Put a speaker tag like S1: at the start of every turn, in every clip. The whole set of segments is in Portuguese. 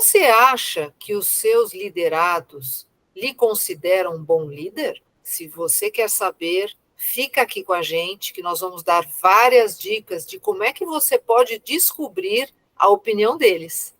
S1: Você acha que os seus liderados lhe consideram um bom líder? Se você quer saber, fica aqui com a gente, que nós vamos dar várias dicas de como é que você pode descobrir a opinião deles.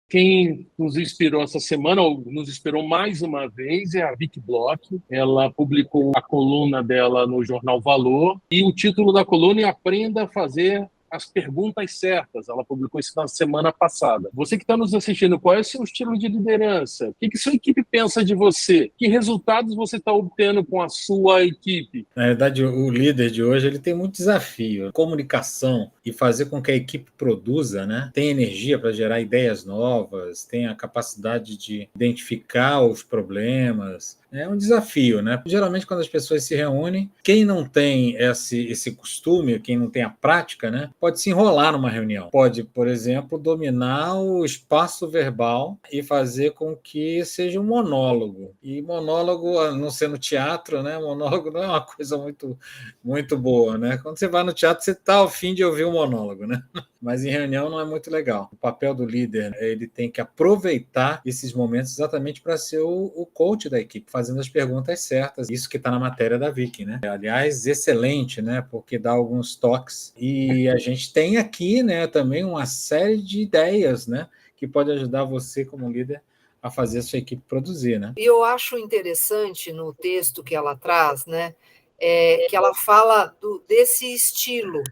S2: Quem nos inspirou essa semana, ou nos inspirou mais uma vez, é a Vicky Bloch. Ela publicou a coluna dela no jornal Valor, e o título da coluna é Aprenda a Fazer as Perguntas Certas. Ela publicou isso na semana passada. Você que está nos assistindo, qual é o seu estilo de liderança? O que sua equipe pensa de você? Que resultados você está obtendo com a sua equipe?
S3: Na verdade, o líder de hoje ele tem muito desafio. Comunicação e fazer com que a equipe produza, né? Tem energia para gerar ideias novas, tem a capacidade de identificar os problemas. É um desafio, né? Geralmente, quando as pessoas se reúnem, quem não tem esse costume, quem não tem a prática, né, pode se enrolar numa reunião. Pode, por exemplo, dominar o espaço verbal e fazer com que seja um monólogo. E monólogo, a não ser no teatro, né? Monólogo não é uma coisa muito, muito boa, né? Quando você vai no teatro, você está ao fim de ouvir um monólogo, né? Mas em reunião não é muito legal. O papel do líder, ele tem que aproveitar esses momentos exatamente para ser o coach da equipe, fazendo as perguntas certas. Isso que está na matéria da Vicky, né? Aliás, excelente, né? Porque dá alguns toques. E a gente tem aqui, né, também uma série de ideias, né, que pode ajudar você como líder a fazer a sua equipe produzir, né?
S1: E eu acho interessante no texto que ela traz, né, que ela fala desse estilo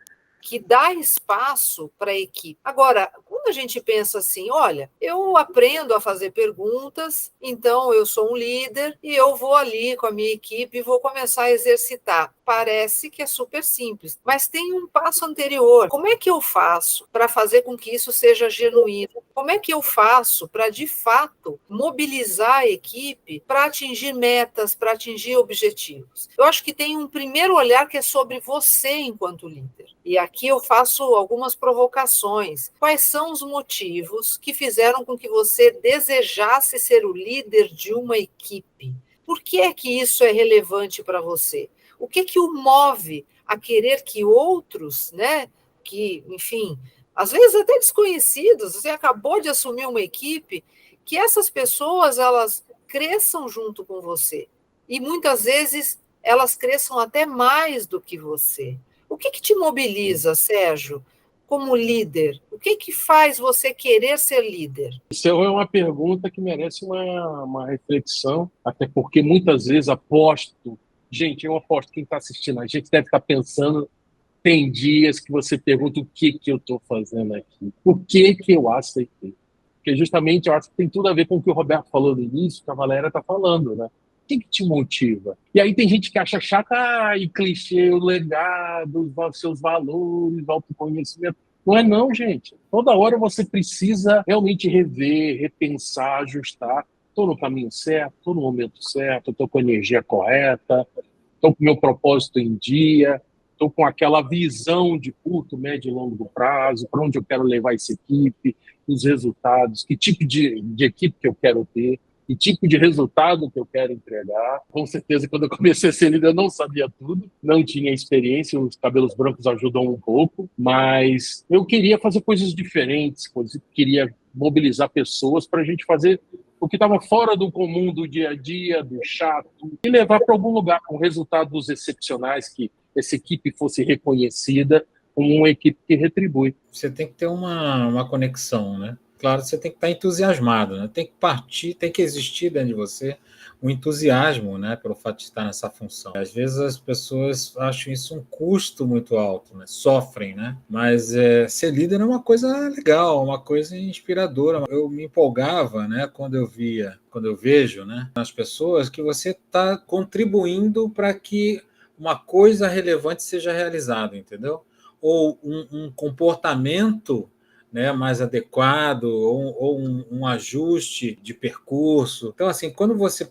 S1: que dá espaço para a equipe. Agora, quando a gente pensa assim, olha, eu aprendo a fazer perguntas, então eu sou um líder e eu vou ali com a minha equipe e vou começar a exercitar. Parece que é super simples, mas tem um passo anterior. Como é que eu faço para fazer com que isso seja genuíno? Como é que eu faço para, de fato, mobilizar a equipe para atingir metas, para atingir objetivos? Eu acho que tem um primeiro olhar que é sobre você enquanto líder. E aqui eu faço algumas provocações. Quais são os motivos que fizeram com que você desejasse ser o líder de uma equipe? Por que é que isso é relevante para você? O que o move a querer que outros, né, que, enfim, às vezes até desconhecidos, você acabou de assumir uma equipe, que essas pessoas elas cresçam junto com você. E muitas vezes elas cresçam até mais do que você. O que te mobiliza, Sérgio, como líder? O que faz você querer ser líder?
S2: Isso é uma pergunta que merece uma reflexão, até porque muitas vezes aposto, gente, eu aposto, quem está assistindo a gente deve estar pensando, tem dias que você pergunta o que eu estou fazendo aqui, por que eu aceitei. Porque justamente eu acho que tem tudo a ver com o que o Roberto falou no início, que a Valéria está falando, né? O que te motiva? E aí tem gente que acha chata e clichê, o legado, os seus valores, o autoconhecimento. Não é não, gente. Toda hora você precisa realmente rever, repensar, ajustar. Estou no caminho certo, estou no momento certo, estou com a energia correta, estou com o meu propósito em dia, estou com aquela visão de curto, médio e longo prazo, para onde eu quero levar essa equipe, os resultados, que tipo de equipe que eu quero ter, que tipo de resultado que eu quero entregar. Com certeza, quando eu comecei a ser líder, eu não sabia tudo, não tinha experiência, os cabelos brancos ajudam um pouco, mas eu queria fazer coisas diferentes, queria mobilizar pessoas para a gente fazer o que estava fora do comum do dia a dia, do chato, e levar para algum lugar com resultados excepcionais, que essa equipe fosse reconhecida como uma equipe que retribui.
S3: Você tem que ter uma conexão, né? Claro, você tem que estar entusiasmado, né? Tem que partir, tem que existir dentro de você um entusiasmo, né, pelo fato de estar nessa função. Às vezes as pessoas acham isso um custo muito alto, né? Sofrem, né? Mas ser líder é uma coisa legal, uma coisa inspiradora. Eu me empolgava, né, quando eu vejo, né, nas pessoas que você está contribuindo para que uma coisa relevante seja realizada, entendeu? Ou um comportamento, né, mais adequado, ou um ajuste de percurso. Então, assim, quando você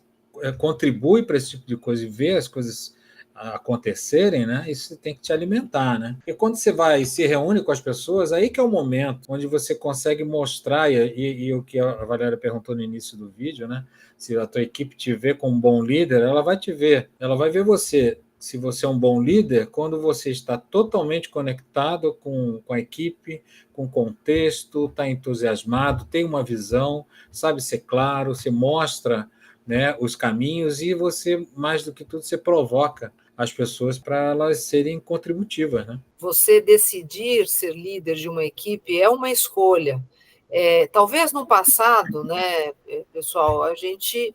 S3: contribui para esse tipo de coisa e vê as coisas acontecerem, né, isso tem que te alimentar, né? Porque quando você vai e se reúne com as pessoas, aí que é o momento onde você consegue mostrar, e o que a Valéria perguntou no início do vídeo, né? Se a tua equipe te vê como um bom líder, ela vai te ver, ela vai ver você. Se você é um bom líder, quando você está totalmente conectado com a equipe, com o contexto, está entusiasmado, tem uma visão, sabe ser claro, se mostra, né, os caminhos, e você, mais do que tudo, você provoca as pessoas para elas serem contributivas, né?
S1: Você decidir ser líder de uma equipe é uma escolha. Talvez no passado, né, pessoal, a gente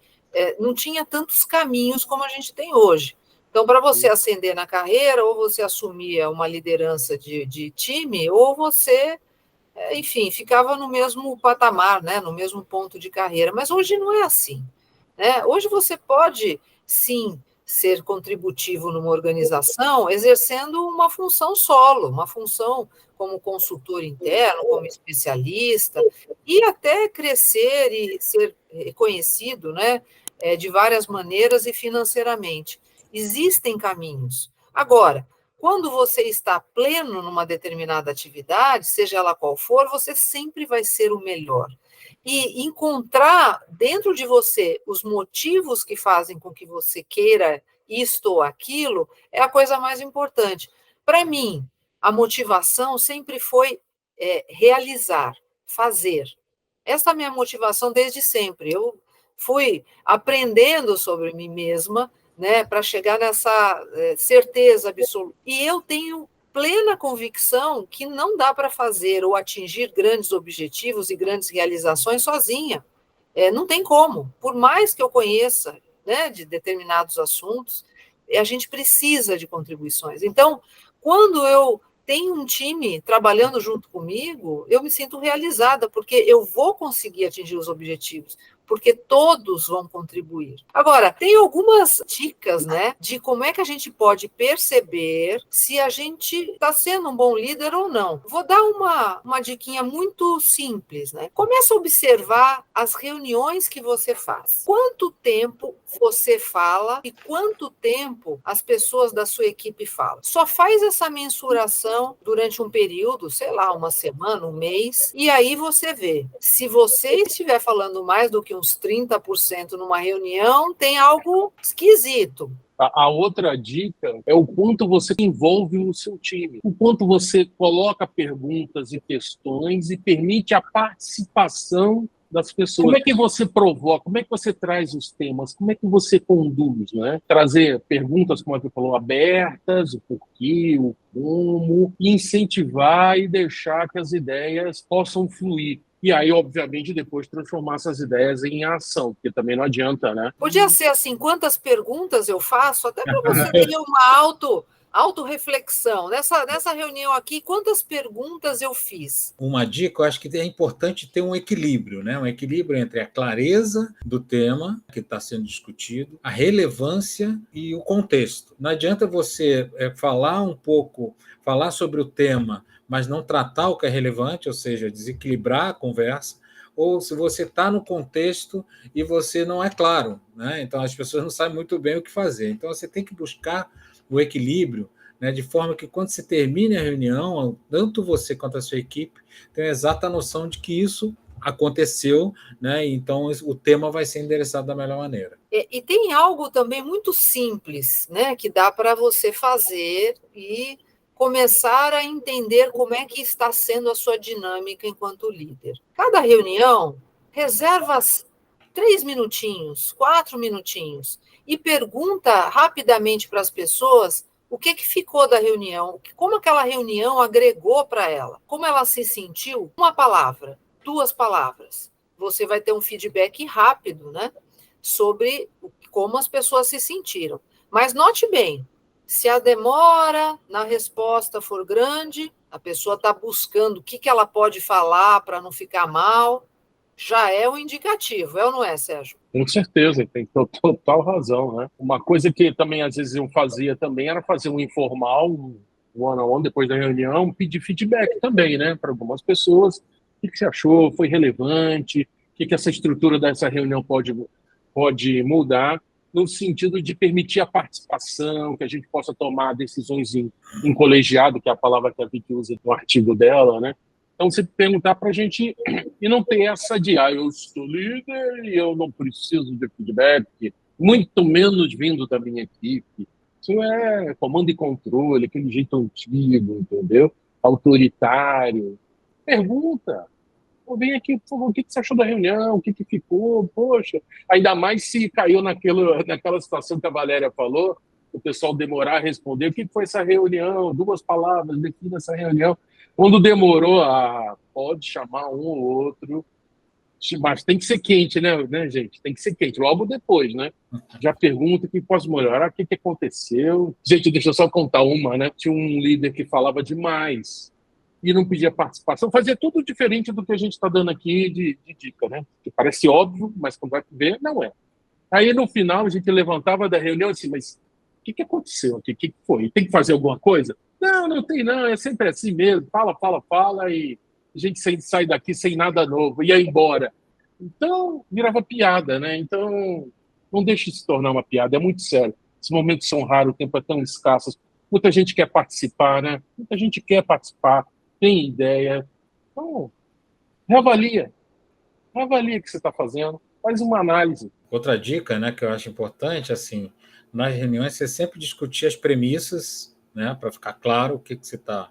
S1: não tinha tantos caminhos como a gente tem hoje. Então, para você ascender na carreira, ou você assumia uma liderança de time, ou você, enfim, ficava no mesmo patamar, né, no mesmo ponto de carreira. Mas hoje não é assim, né? Hoje você pode, sim, ser contributivo numa organização exercendo uma função solo, uma função como consultor interno, como especialista, e até crescer e ser reconhecido, né, de várias maneiras e financeiramente. Existem caminhos. Agora, quando você está pleno numa determinada atividade, seja ela qual for, você sempre vai ser o melhor. E encontrar dentro de você os motivos que fazem com que você queira isto ou aquilo é a coisa mais importante. Para mim, a motivação sempre foi realizar, fazer. Essa é a minha motivação desde sempre. Eu fui aprendendo sobre mim mesma, né, para chegar nessa certeza absoluta. E eu tenho plena convicção que não dá para fazer ou atingir grandes objetivos e grandes realizações sozinha. Não tem como. Por mais que eu conheça, né, de determinados assuntos, a gente precisa de contribuições. Então, quando eu tenho um time trabalhando junto comigo, eu me sinto realizada, porque eu vou conseguir atingir os objetivos, porque todos vão contribuir. Agora, tem algumas dicas, né, de como é que a gente pode perceber se a gente está sendo um bom líder ou não. Vou dar uma diquinha muito simples, né? Começa a observar as reuniões que você faz. Quanto tempo você fala e quanto tempo as pessoas da sua equipe falam. Só faz essa mensuração durante um período, sei lá, uma semana, um mês, e aí você vê. Se você estiver falando mais do que uns 30% numa reunião, tem algo esquisito.
S2: A outra dica é o quanto você envolve no seu time, o quanto você coloca perguntas e questões e permite a participação das pessoas. Como é que você provoca? Como é que você traz os temas? Como é que você conduz, né? Trazer perguntas, como você falou, abertas, o porquê, o como, e incentivar e deixar que as ideias possam fluir. E aí, obviamente, depois transformar essas ideias em ação, porque também não adianta, né?
S1: Podia ser assim, quantas perguntas eu faço, até para você ter uma autorreflexão. Nessa reunião aqui, quantas perguntas eu fiz?
S3: Uma dica, eu acho que é importante ter um equilíbrio, né? Um equilíbrio entre a clareza do tema que está sendo discutido, a relevância e o contexto. Não adianta você falar sobre o tema, mas não tratar o que é relevante, ou seja, desequilibrar a conversa, ou se você está no contexto e você não é claro, né? Então as pessoas não sabem muito bem o que fazer. Então você tem que buscar o equilíbrio, né, de forma que quando você termine a reunião, tanto você quanto a sua equipe tem a exata noção de que isso aconteceu, né? Então o tema vai ser endereçado da melhor maneira.
S1: E tem algo também muito simples, né, que dá para você fazer e começar a entender como é que está sendo a sua dinâmica enquanto líder. Cada reunião, reserva 3 minutinhos, 4 minutinhos, e pergunta rapidamente para as pessoas o que ficou da reunião, como aquela reunião agregou para ela, como ela se sentiu. Uma palavra, 2 palavras. Você vai ter um feedback rápido, né, sobre como as pessoas se sentiram. Mas note bem, se a demora na resposta for grande, a pessoa está buscando o que ela pode falar para não ficar mal, já é um indicativo, é ou não é, Sérgio?
S2: Com certeza, tem total razão, né? Uma coisa que também às vezes eu fazia também era fazer um informal, um one-on-one depois da reunião, pedir feedback também, né? Para algumas pessoas, o que você achou, foi relevante, o que essa estrutura dessa reunião pode mudar. no sentido de permitir a participação, que a gente possa tomar decisões em colegiado, que é a palavra que a Vicky usa no artigo dela, né? Então, você perguntar para a gente e não ter essa de eu sou líder e eu não preciso de feedback, muito menos vindo da minha equipe. Isso é comando e controle, aquele jeito antigo, entendeu? Autoritário. Pergunta. Pô, vem aqui, por favor, o que você achou da reunião? O que ficou? Poxa, ainda mais se caiu naquela situação que a Valéria falou, o pessoal demorar a responder. O que foi essa reunião? 2 palavras, defina essa reunião. Quando demorou, pode chamar um ou outro, mas tem que ser quente, né, gente? Tem que ser quente. Logo depois, né? Já pergunta o que posso melhorar, o que aconteceu. Gente, deixa eu só contar uma, né? Tinha um líder que falava demais e não pedia participação, fazia tudo diferente do que a gente está dando aqui de dica, né? Que parece óbvio, mas quando vai ver, não é. Aí, no final, a gente levantava da reunião assim, mas o que aconteceu aqui? O que foi? Tem que fazer alguma coisa? Não, não tem não, é sempre assim mesmo. Fala, e a gente sai daqui sem nada novo, ia embora. Então, virava piada, né? Então, não deixe se tornar uma piada, é muito sério. Esses momentos são raros, o tempo é tão escasso. Muita gente quer participar, né? Muita gente quer participar, tem ideia. Então, reavalia o que você está fazendo, faz uma análise.
S3: Outra dica, né, que eu acho importante, assim, nas reuniões você sempre discutir as premissas, né, para ficar claro o que você está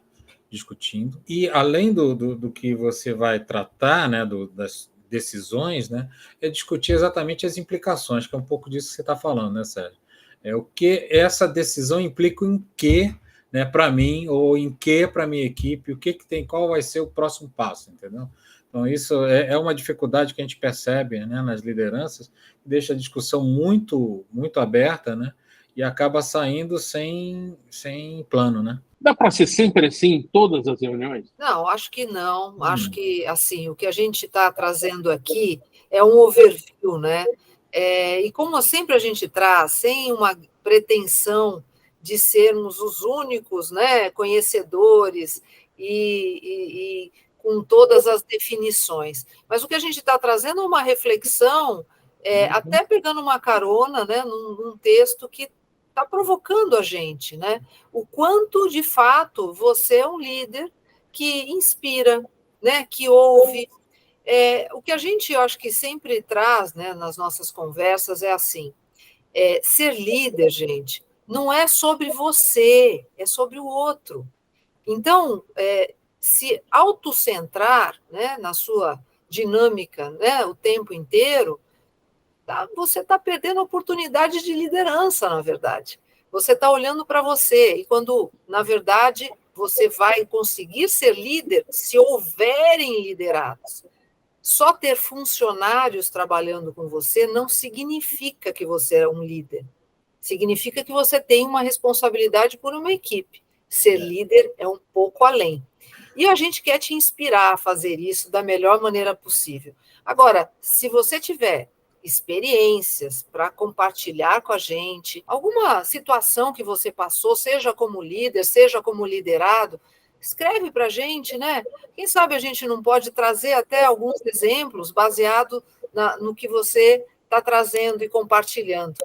S3: discutindo. E além do que você vai tratar, né, das decisões, né, é discutir exatamente as implicações, que é um pouco disso que você está falando, né, Sérgio? É o que essa decisão implica em quê, né, para mim, ou em que para a minha equipe, o que tem, qual vai ser o próximo passo, entendeu? Então, isso é uma dificuldade que a gente percebe, né, nas lideranças, que deixa a discussão muito, muito aberta, né, e acaba saindo sem plano, né?
S2: Dá para ser sempre assim em todas as reuniões?
S1: Não, acho que não. Acho que, assim, o que a gente está trazendo aqui é um overview, né? E como sempre a gente traz, sem uma pretensão de sermos os únicos, né, conhecedores e com todas as definições. Mas o que a gente está trazendo é uma reflexão, até pegando uma carona, né, num texto que está provocando a gente, né? O quanto, de fato, você é um líder que inspira, né, que ouve. O que a gente, eu acho que sempre traz, né, nas nossas conversas é assim, ser líder, gente, não é sobre você, é sobre o outro. Então, se autocentrar, né, na sua dinâmica, né, o tempo inteiro, você está perdendo a oportunidade de liderança, na verdade. Você está olhando para você, e quando, na verdade, você vai conseguir ser líder se houverem liderados. Só ter funcionários trabalhando com você não significa que você é um líder. Significa que você tem uma responsabilidade por uma equipe. Ser líder é um pouco além. E a gente quer te inspirar a fazer isso da melhor maneira possível. Agora, se você tiver experiências para compartilhar com a gente, alguma situação que você passou, seja como líder, seja como liderado, escreve para a gente, né? Quem sabe a gente não pode trazer até alguns exemplos baseado no que você está trazendo e compartilhando.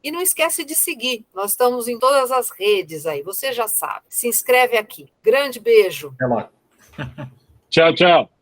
S1: E não esquece de seguir, nós estamos em todas as redes aí, você já sabe. Se inscreve aqui. Grande beijo.
S3: Até lá.
S2: Tchau, tchau.